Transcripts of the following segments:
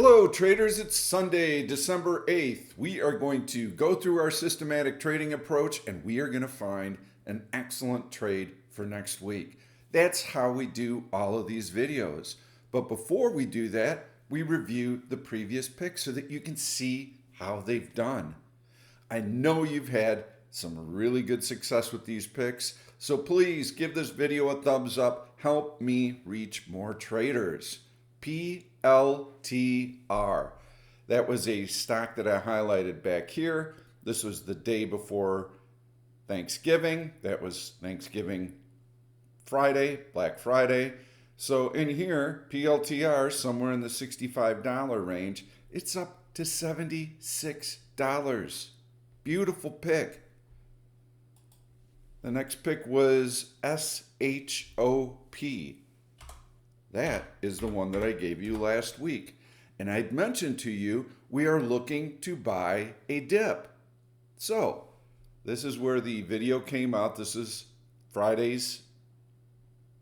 Hello traders, it's Sunday, December 8th. We are going to go through our systematic trading approach and we are going to find an excellent trade for next week. That's how we do all of these videos. But before we do that, we review the previous picks so that you can see how they've done. I know you've had some really good success with these picks, so please give this video a thumbs up. Help me reach more traders. PLTR. That was a stock that I highlighted back here. This was the day before Thanksgiving. That was Thanksgiving Friday, Black Friday. So in here, PLTR, somewhere in the $65 range, it's up to $76. Beautiful pick. The next pick was SHOP. That is the one that I gave you last week. And I'd mentioned to you, we are looking to buy a dip. So, this is where the video came out. This is Friday's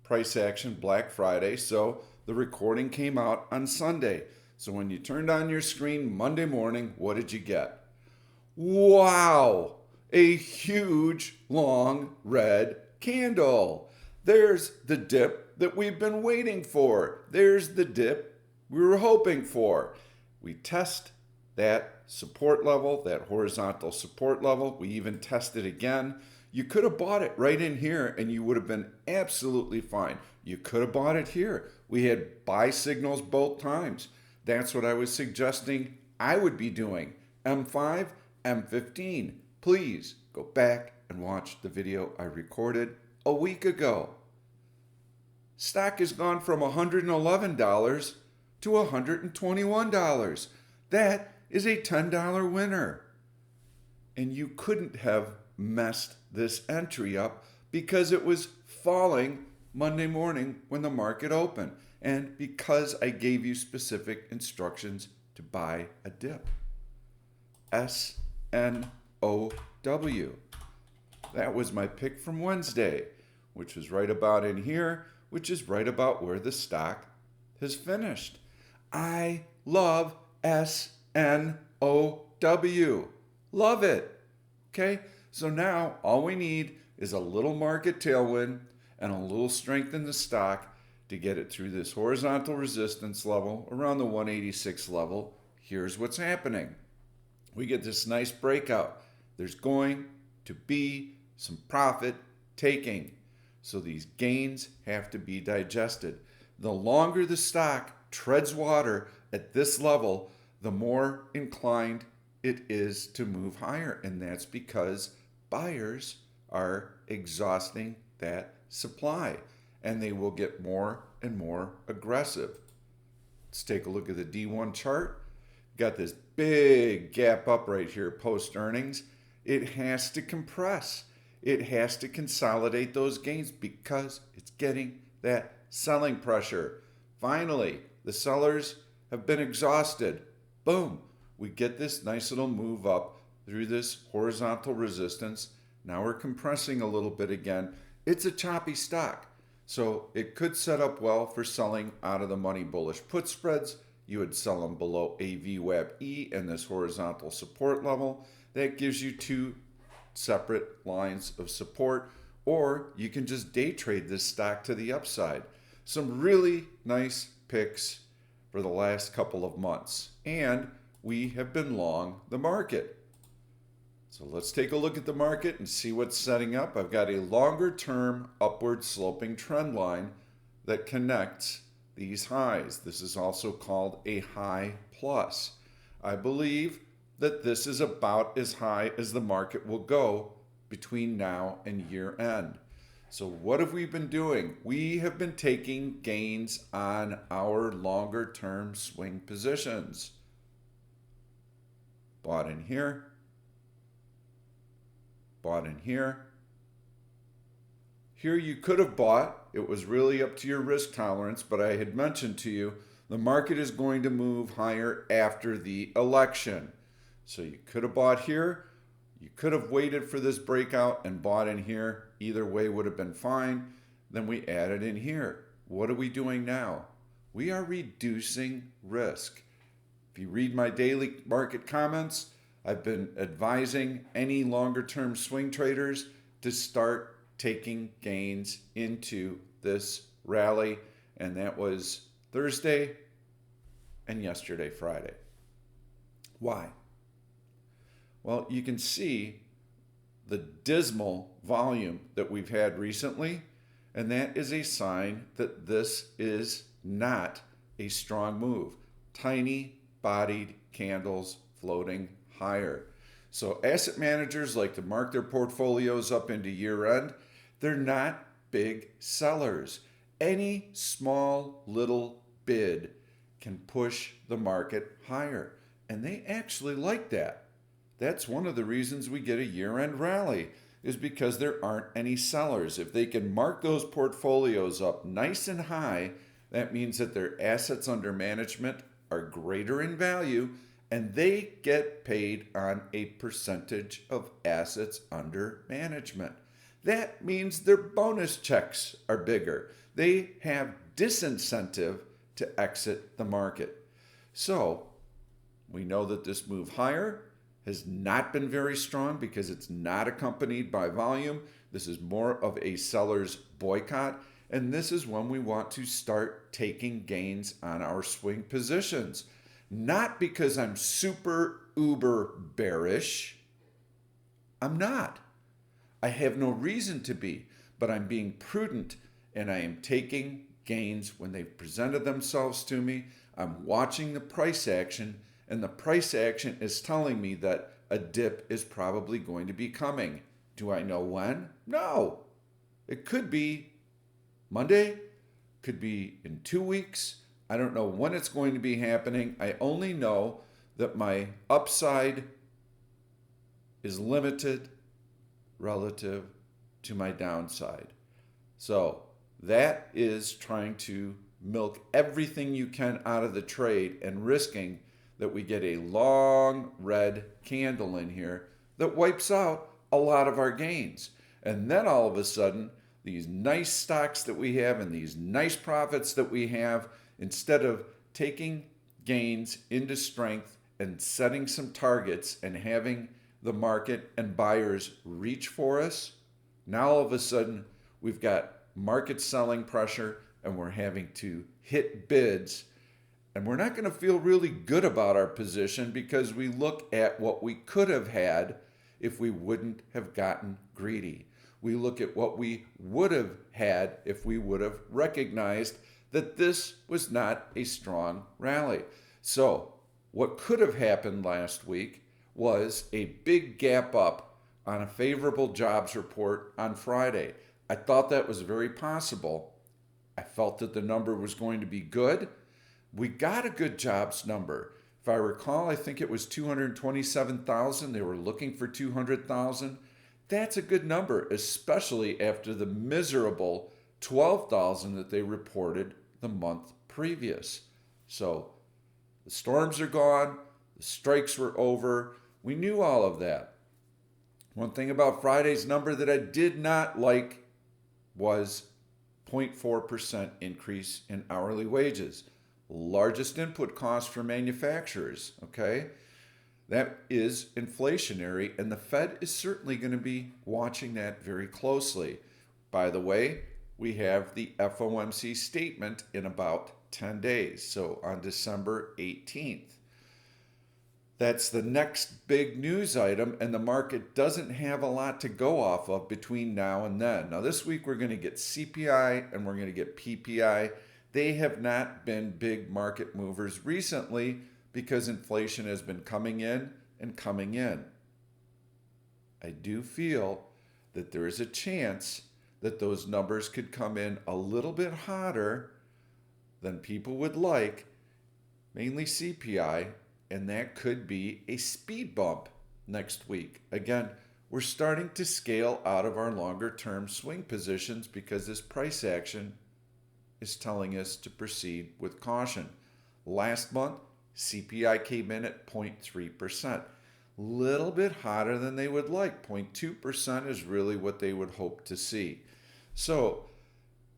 price action, Black Friday. So, the recording came out on Sunday. So, when you turned on your screen Monday morning, what did you get? Wow! A huge, long, red candle. There's the dip that we've been waiting for. There's the dip we were hoping for. We test that support level, that horizontal support level. We even test it again. You could have bought it right in here and you would have been absolutely fine. You could have bought it here. We had buy signals both times. That's what I was suggesting I would be doing. M5, M15. Please go back and watch the video I recorded a week ago. Stock has gone from $111 to $121. That is a $10 winner. And you couldn't have messed this entry up because it was falling Monday morning when the market opened. And because I gave you specific instructions to buy a dip. SNOW. That was my pick from Wednesday, which was right about in here, which is right about where the stock has finished. I love SNOW. Love it. Okay, so now all we need is a little market tailwind and a little strength in the stock to get it through this horizontal resistance level around the 186 level. Here's what's happening. We get this nice breakout. There's going to be some profit taking. So these gains have to be digested. The longer the stock treads water at this level, the more inclined it is to move higher. And that's because buyers are exhausting that supply and they will get more and more aggressive. Let's take a look at the D1 chart. Got this big gap up right here post earnings. It has to compress. It has to consolidate those gains because it's getting that selling pressure. Finally, the sellers have been exhausted. Boom. We get this nice little move up through this horizontal resistance. Now we're compressing a little bit again. It's a choppy stock. So it could set up well for selling out of the money bullish put spreads. You would sell them below a VWAP E and this horizontal support level. That gives you two separate lines of support, or you can just day trade this stock to the upside. Some really nice picks for the last couple of months, and we have been long the market. So let's take a look at the market and see what's setting up. I've got a longer term upward sloping trend line that connects these highs. This is also called a high plus. I believe that this is about as high as the market will go between now and year end. So what have we been doing? We have been taking gains on our longer term swing positions. Bought in here, bought in here. Here you could have bought. It was really up to your risk tolerance, but I had mentioned to you the market is going to move higher after the election. So you could have bought here. You could have waited for this breakout and bought in here. Either way would have been fine. Then we added in here. What are we doing now? We are reducing risk. If you read my daily market comments, I've been advising any longer term swing traders to start taking gains into this rally, and that was Thursday and yesterday, Friday. Why? Well, you can see the dismal volume that we've had recently, and that is a sign that this is not a strong move. Tiny bodied candles floating higher. So asset managers like to mark their portfolios up into year end. They're not big sellers. Any small little bid can push the market higher, and they actually like that. That's one of the reasons we get a year-end rally, is because there aren't any sellers. If they can mark those portfolios up nice and high, that means that their assets under management are greater in value, and they get paid on a percentage of assets under management. That means their bonus checks are bigger. They have disincentive to exit the market. So we know that this move higher has not been very strong because it's not accompanied by volume. This is more of a seller's boycott, and this is when we want to start taking gains on our swing positions. Not because I'm super uber bearish. I'm not. I have no reason to be, but I'm being prudent, and I am taking gains when they've presented themselves to me. I'm watching the price action, and the price action is telling me that a dip is probably going to be coming. Do I know when? No. It could be Monday, could be in 2 weeks. I don't know when it's going to be happening. I only know that my upside is limited relative to my downside. So that is trying to milk everything you can out of the trade and risking that we get a long red candle in here that wipes out a lot of our gains. And then all of a sudden, these nice stocks that we have and these nice profits that we have, instead of taking gains into strength and setting some targets and having the market and buyers reach for us, now all of a sudden we've got market selling pressure and we're having to hit bids. And we're not going to feel really good about our position because we look at what we could have had if we wouldn't have gotten greedy. We look at what we would have had if we would have recognized that this was not a strong rally. So what could have happened last week was a big gap up on a favorable jobs report on Friday. I thought that was very possible. I felt that the number was going to be good. We got a good jobs number. If I recall, I think it was 227,000. They were looking for 200,000. That's a good number, especially after the miserable 12,000 that they reported the month previous. So the storms are gone. The strikes were over. We knew all of that. One thing about Friday's number that I did not like was 0.4% increase in hourly wages. Largest input cost for manufacturers, okay? That is inflationary, and the Fed is certainly going to be watching that very closely. By the way, we have the FOMC statement in about 10 days, so on December 18th. That's the next big news item, and the market doesn't have a lot to go off of between now and then. Now, this week we're going to get CPI and we're going to get PPI. They have not been big market movers recently because inflation has been coming in and coming in. I do feel that there is a chance that those numbers could come in a little bit hotter than people would like, mainly CPI, and that could be a speed bump next week. Again, we're starting to scale out of our longer term swing positions because this price action is telling us to proceed with caution. Last month, CPI came in at 0.3%. Little bit hotter than they would like. 0.2% is really what they would hope to see. So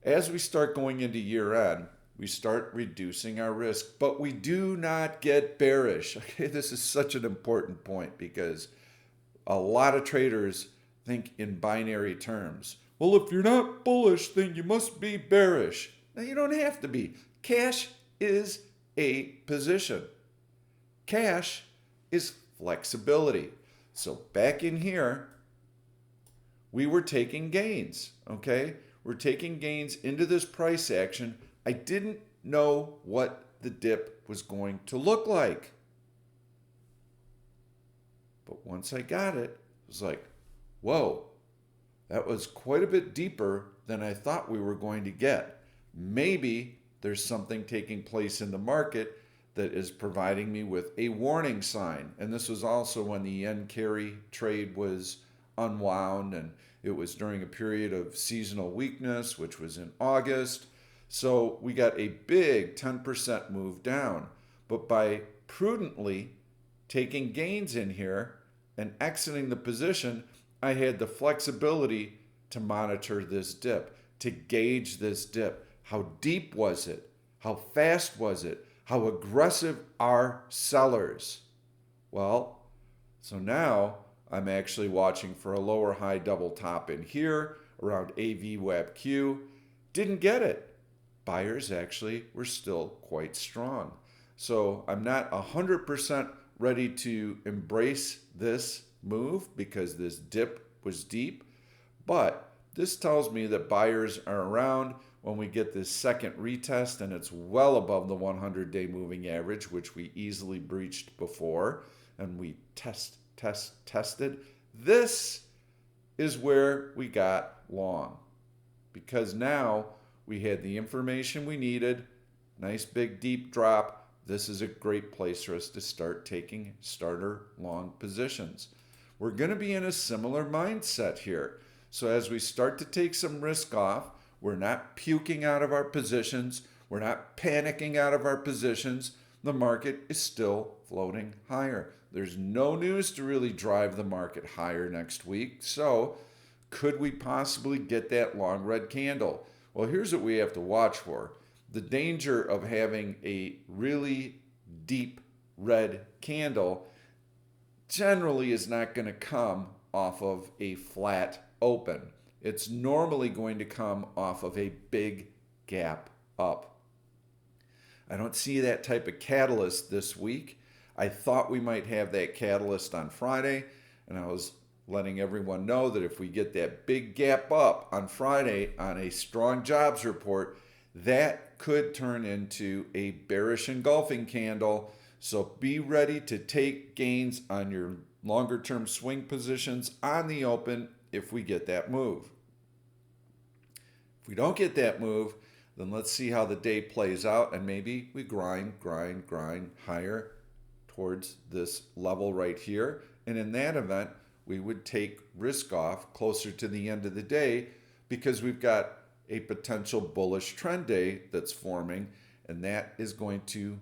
as we start going into year end, we start reducing our risk, but we do not get bearish. Okay, this is such an important point because a lot of traders think in binary terms. Well, if you're not bullish, then you must be bearish. Now, you don't have to be. Cash is a position. Cash is flexibility. So back in here, we were taking gains, okay? We're taking gains into this price action. I didn't know what the dip was going to look like. But once I got it, it was like, whoa, that was quite a bit deeper than I thought we were going to get. Maybe there's something taking place in the market that is providing me with a warning sign. And this was also when the yen carry trade was unwound, and it was during a period of seasonal weakness, which was in August. So we got a big 10% move down. But by prudently taking gains in here and exiting the position, I had the flexibility to monitor this dip, to gauge this dip. How deep was it? How fast was it? How aggressive are sellers? Well, so now I'm actually watching for a lower high double top in here around AVWAP-Q. Didn't get it. Buyers actually were still quite strong. So I'm not 100% ready to embrace this move because this dip was deep, but this tells me that buyers are around when we get this second retest and it's well above the 100-day moving average, which we easily breached before, and we tested. This is where we got long, because now we had the information we needed. Nice big deep drop. This is a great place for us to start taking starter long positions. We're going to be in a similar mindset here. So as we start to take some risk off, we're not puking out of our positions. We're not panicking out of our positions. The market is still floating higher. There's no news to really drive the market higher next week. So could we possibly get that long red candle? Well, here's what we have to watch for. The danger of having a really deep red candle generally is not going to come off of a flat open. It's normally going to come off of a big gap up. I don't see that type of catalyst this week. I thought we might have that catalyst on Friday, and I was letting everyone know that if we get that big gap up on Friday on a strong jobs report, that could turn into a bearish engulfing candle. So be ready to take gains on your longer term swing positions on the open if we get that move. If we don't get that move, then let's see how the day plays out, and maybe we grind higher towards this level right here. And in that event, we would take risk off closer to the end of the day because we've got a potential bullish trend day that's forming, and that is going to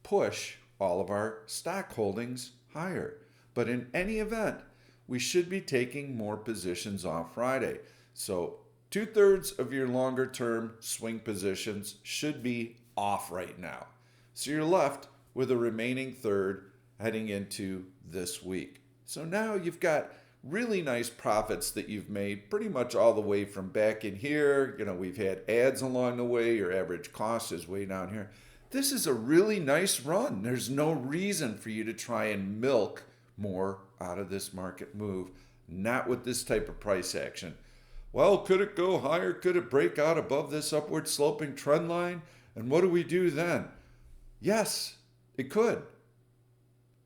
push all of our stock holdings higher. But in any event, we should be taking more positions off Friday. So 2/3 of your longer term swing positions should be off right now. So you're left with a remaining third heading into this week. So now you've got really nice profits that you've made pretty much all the way from back in here. You know, we've had ads along the way. Your average cost is way down here. This is a really nice run. There's no reason for you to try and milk more out of this market move, not with this type of price action. Well, could it go higher? Could it break out above this upward sloping trend line? And what do we do then? Yes, it could.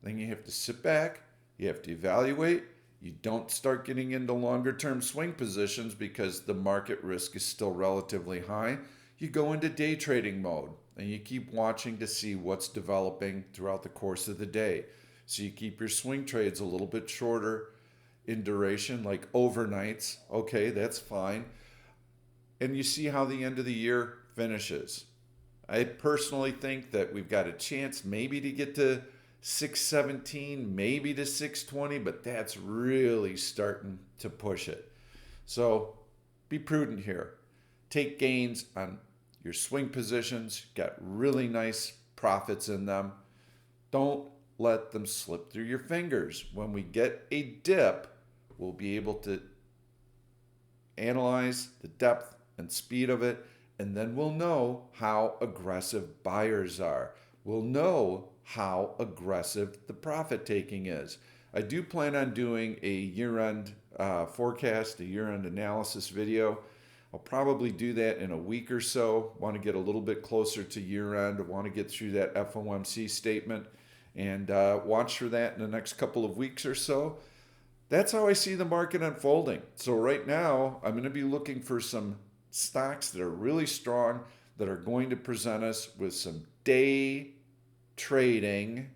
Then you have to sit back. You have to evaluate. You don't start getting into longer term swing positions because the market risk is still relatively high. You go into day trading mode and you keep watching to see what's developing throughout the course of the day. So you keep your swing trades a little bit shorter in duration, like overnights. Okay, that's fine. And you see how the end of the year finishes. I personally think that we've got a chance maybe to get to 617, maybe to 620, but that's really starting to push it. So be prudent here. Take gains on your swing positions, got really nice profits in them. Don't let them slip through your fingers. When we get a dip, we'll be able to analyze the depth and speed of it, and then we'll know how aggressive buyers are. We'll know how aggressive the profit taking is. I do plan on doing a year-end forecast, a year-end analysis video. I'll probably do that in a week or so. Want to get a little bit closer to year-end. I want to get through that FOMC statement and watch for that in the next couple of weeks or so. That's how I see the market unfolding. So right now, I'm going to be looking for some stocks that are really strong, that are going to present us with some day trading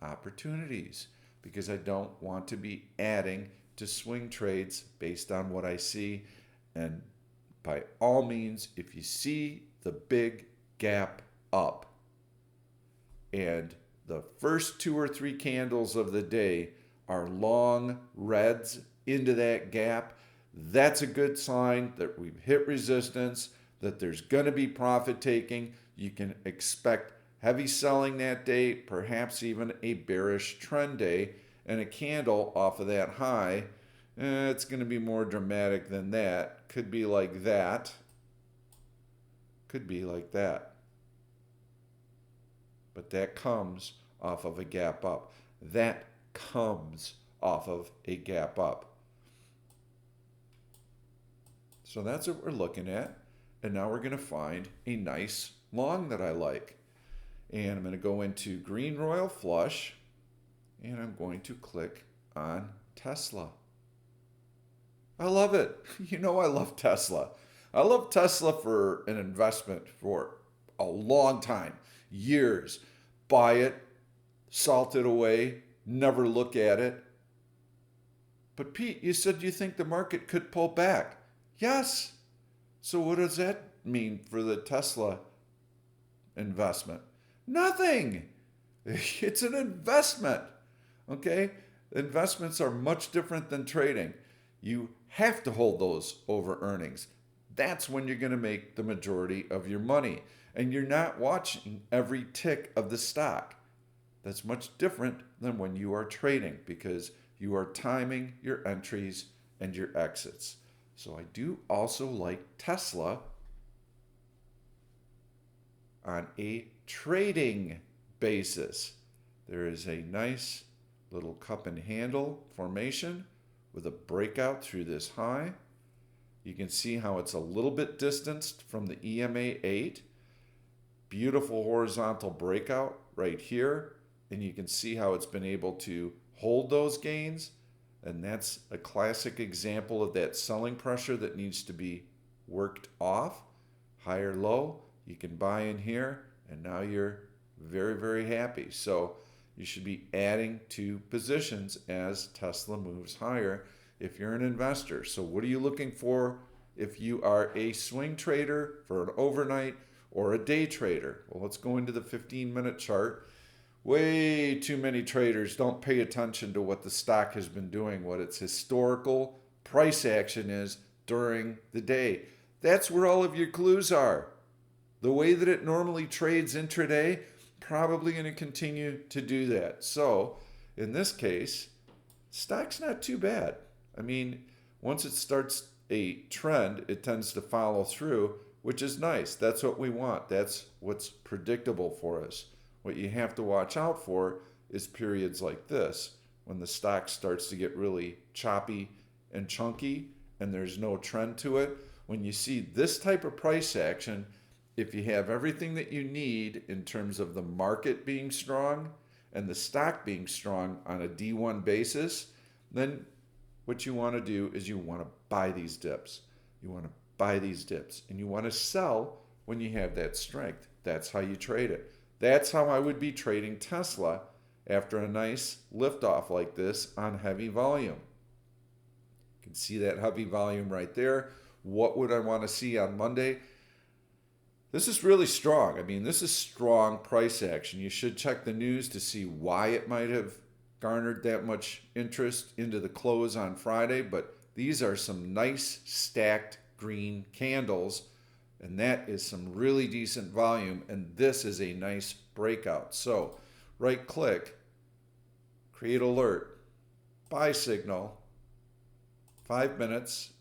opportunities, because I don't want to be adding to swing trades based on what I see. And by all means, if you see the big gap up and the first 2 or 3 candles of the day are long reds into that gap, that's a good sign that we've hit resistance, that there's going to be profit taking. You can expect heavy selling that day, perhaps even a bearish trend day, and a candle off of that high. It's going to be more dramatic than that. Could be like that. Could be like that. But that comes off of a gap up. That comes off of a gap up. So that's what we're looking at. And now we're going to find a nice long that I like. And I'm going to go into Green Royal Flush, and I'm going to click on Tesla. I love it. You know, I love Tesla. I love Tesla for an investment for a long time, years. Buy it, salt it away, never look at it. But Pete, you said you think the market could pull back. Yes. So what does that mean for the Tesla investment? Nothing. It's an investment. Okay? Investments are much different than trading. You have to hold those over earnings. That's when you're going to make the majority of your money. And you're not watching every tick of the stock. That's much different than when you are trading, because you are timing your entries and your exits. So I do also like Tesla on a trading basis. There is a nice little cup and handle formation with a breakout through this high. You can see how it's a little bit distanced from the EMA 8. Beautiful horizontal breakout right here. And you can see how it's been able to hold those gains. And that's a classic example of that selling pressure that needs to be worked off. Higher low, you can buy in here, and now you're very, very happy. So you should be adding to positions as Tesla moves higher if you're an investor. So what are you looking for if you are a swing trader for an overnight or a day trader? Well, let's go into the 15-minute chart. Way too many traders don't pay attention to what the stock has been doing, what its historical price action is during the day. That's where all of your clues are. The way that it normally trades intraday, probably going to continue to do that. So in this case, stock's not too bad. I mean, once it starts a trend, it tends to follow through, which is nice. That's what we want. That's what's predictable for us. What you have to watch out for is periods like this, when the stock starts to get really choppy and chunky and there's no trend to it. When you see this type of price action, if you have everything that you need in terms of the market being strong and the stock being strong on a D1 basis, then what you want to do is you want to buy these dips. You want to buy these dips, and you want to sell when you have that strength. That's how you trade it. That's how I would be trading Tesla after a nice liftoff like this on heavy volume. You can see that heavy volume right there. What would I want to see on Monday? This is really strong. I mean, this is strong price action. You should check the news to see why it might have garnered that much interest into the close on Friday, but these are some nice stacked green candles And that is some really decent volume, and this is a nice breakout. So right click, create alert, buy signal, 5 minutes.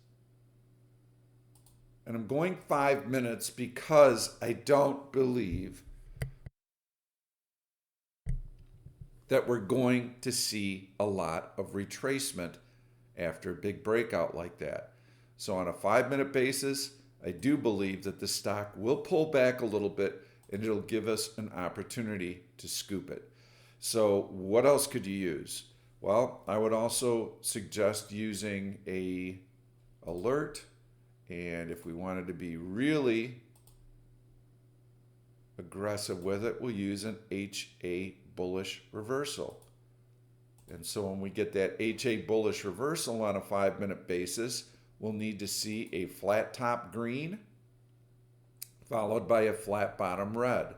And I'm going 5 minutes because I don't believe that we're going to see a lot of retracement after a big breakout like that. So on a 5 minute basis, I do believe that the stock will pull back a little bit and it'll give us an opportunity to scoop it. So what else could you use? Well, I would also suggest using a alert, and if we wanted to be really aggressive with it, we'll use an HA bullish reversal. And so when we get that HA bullish reversal on a 5 minute basis, we'll need to see a flat top green followed by a flat bottom red.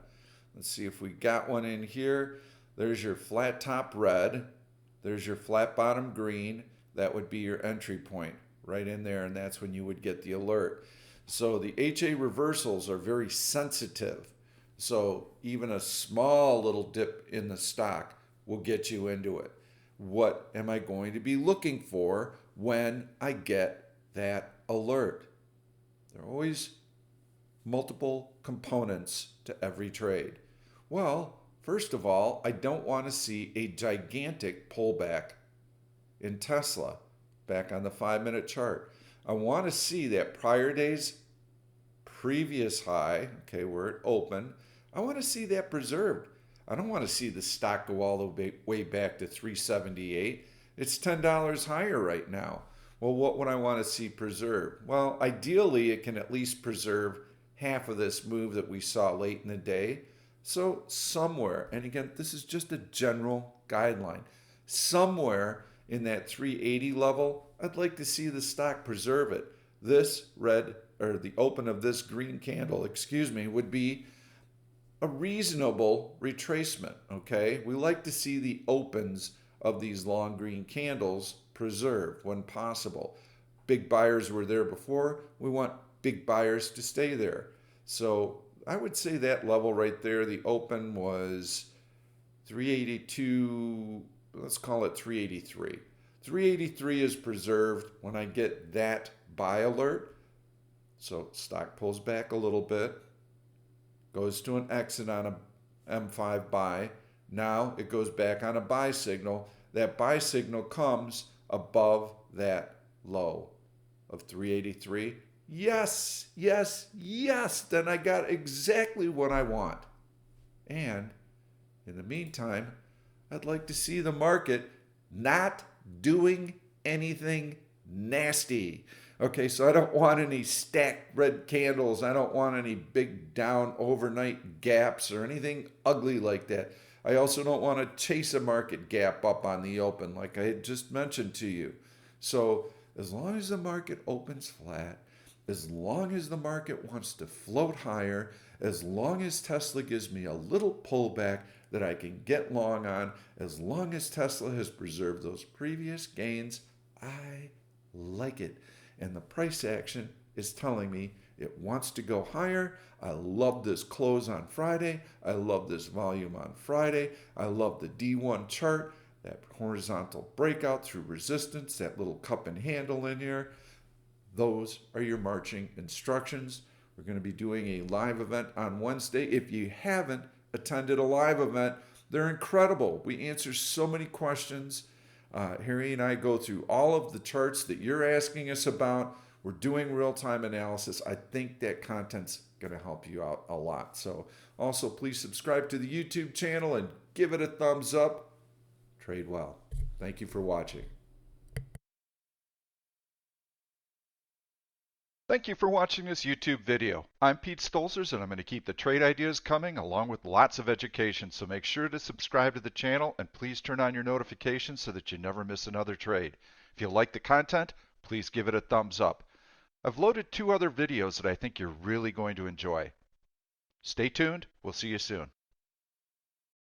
Let's see if we got one in here. There's your flat top red. There's your flat bottom green. That would be your entry point right in there, and that's when you would get the alert. So the HA reversals are very sensitive. So even a small little dip in the stock will get you into it. What am I going to be looking for when I get that alert? There are always multiple components to every trade. Well, first of all, I don't want to see a gigantic pullback in Tesla back on the 5 minute chart. I want to see that prior day's previous high, okay, where it opened. I want to see that preserved. I don't want to see the stock go all the way back to 378. It's $10 higher right now. Well, what would I want to see preserved? Well, ideally, it can at least preserve half of this move that we saw late in the day. So somewhere, and again, this is just a general guideline, somewhere in that 380 level, I'd like to see the stock preserve it. This red, or the open of this green candle, would be a reasonable retracement, okay? We like to see the opens of these long green candles preserved when possible. Big buyers were there before. We want big buyers to stay there. So I would say that level right there, the open was 382, let's call it 383. 383 is preserved when I get that buy alert. So stock pulls back a little bit, goes to an exit on a M5 buy. Now it goes back on a buy signal. That buy signal comes above that low of 383. Yes, yes, yes. Then I got exactly what I want. And in the meantime, I'd like to see the market not doing anything nasty. Okay, so I don't want any stacked red candles. I don't want any big down overnight gaps or anything ugly like that. I also don't want to chase a market gap up on the open like I had just mentioned to you. So as long as the market opens flat, as long as the market wants to float higher, as long as Tesla gives me a little pullback that I can get long on, as long as Tesla has preserved those previous gains, I like it. And the price action is telling me it wants to go higher. I love this close on Friday. I love this volume on Friday. I love the D1 chart, that horizontal breakout through resistance, that little cup and handle in here. Those are your marching instructions. We're going to be doing a live event on Wednesday. If you haven't attended a live event, they're incredible. We answer so many questions. Harry and I go through all of the charts that you're asking us about. We're doing real-time analysis. I think that content's going to help you out a lot. So also, please subscribe to the YouTube channel and give it a thumbs up. Trade well. Thank you for watching. Thank you for watching this YouTube video. I'm Pete Stolzers, and I'm going to keep the trade ideas coming along with lots of education, so make sure to subscribe to the channel and please turn on your notifications so that you never miss another trade. If you like the content, please give it a thumbs up. I've loaded 2 other videos that I think you're really going to enjoy. Stay tuned. We'll see you soon.